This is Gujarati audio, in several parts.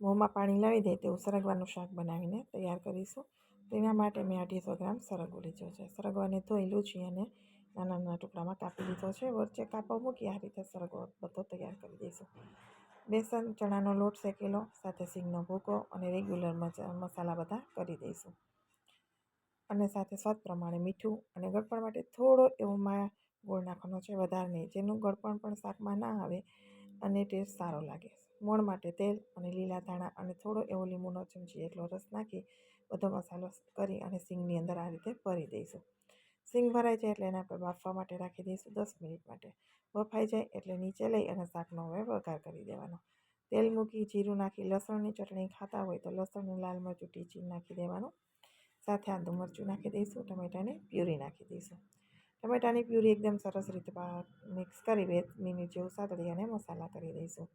મોંમાં પાણી લાવી દે તેવું સરગવાનું શાક બનાવીને તૈયાર કરીશું. તેના માટે મેં 250 ગ્રામ સરગવો લીધો છે. સરગવાને ધોઈ લૂછી અને નાના નાના ટુકડામાં કાપી લીધો છે. વચ્ચે કાપા મૂકી આ રીતે સરગવો બધો તૈયાર કરી દઈશું. બેસન ચણાનો લોટ શેકેલો સાથે સિંગનો ભૂકો અને રેગ્યુલર મસાલા બધા કરી દઈશું. અને સાથે સ્વાદ પ્રમાણે મીઠું અને ગળપણ માટે થોડો એવો ગોળ નાખવાનો છે, વધારે નહીં, જેનું ગળપણ પણ શાકમાં ના આવે અને ટેસ્ટ સારો લાગે. મોણ માટે તેલ અને લીલા ધાણા અને થોડો એવો લીંબુનો ચમચી એટલો રસ નાખી બધો મસાલો કરી અને સિંગની અંદર આ રીતે ભરી દઈશું. સિંગ ભરાઈ જાય એટલે એને આપણે બાફવા માટે રાખી દઈશું 10 મિનિટ માટે. બફાઈ જાય એટલે નીચે લઈ અને શાકનો હવે વઘાર કરી દેવાનો. તેલ મૂકી જીરું નાખી લસણની ચટણી ખાતા હોય તો લસણનું લાલ મરચું ટીચી નાખી દેવાનું. સાથે આદું મરચું નાખી દઈશું. ટમેટાની પ્યુરી નાખી દઈશું. ટમેટાની પ્યુરી એકદમ સરસ રીતે મિક્સ કરી 2 મિનિટ જેવું સાતળી અને મસાલા કરી દઈશું.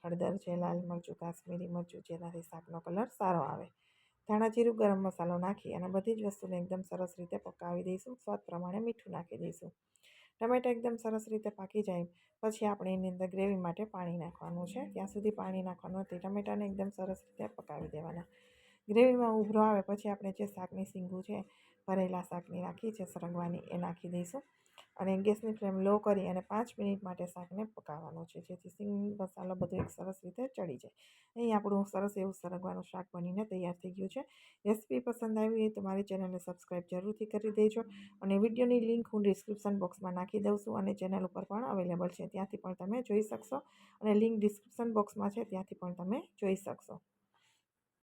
હળદર છે, લાલ મરચું, કાશ્મીરી મરચું, જેનાથી શાકનો કલર સારો આવે. ધાણા જીરું ગરમ મસાલો નાખી અને બધી જ વસ્તુને એકદમ સરસ રીતે પકાવી દઈશું. સ્વાદ પ્રમાણે મીઠું નાખી દઈશું. ટમેટા એકદમ સરસ રીતે પાકી જાય પછી આપણે એની અંદર ગ્રેવી માટે પાણી નાખવાનું છે. ત્યાં સુધી પાણી નાખવાનું નથી. ટમેટાને એકદમ સરસ રીતે પકાવી દેવાના. ગ્રેવીમાં ઉભરો આવે પછી આપણે જે શાકની સીંગું છે, ભરેલા શાકની રાખી છે સરગવાની, એ નાખી દઈશું. અને ગેસની ફ્લેમ લો કરી અને 5 મિનિટ માટે શાકને પકાવવાનું છે, જેથી સિંગ મસાલો બધો એક સરસ રીતે ચડી જાય. અહીં આપણું સરસ એવું સરગવાનું શાક બનીને તૈયાર થઈ ગયું છે. રેસીપી પસંદ આવી હોય તો મારી ચેનલને સબસ્ક્રાઈબ જરૂરથી કરી દેજો. અને વિડીયોની લિંક હું ડિસ્ક્રિપ્શન બોક્સમાં નાખી દઉં છું અને ચેનલ ઉપર પણ અવેલેબલ છે, ત્યાંથી પણ તમે જોઈ શકશો. અને લિંક ડિસ્ક્રિપ્શન બોક્સમાં છે, ત્યાંથી પણ તમે જોઈ શકશો.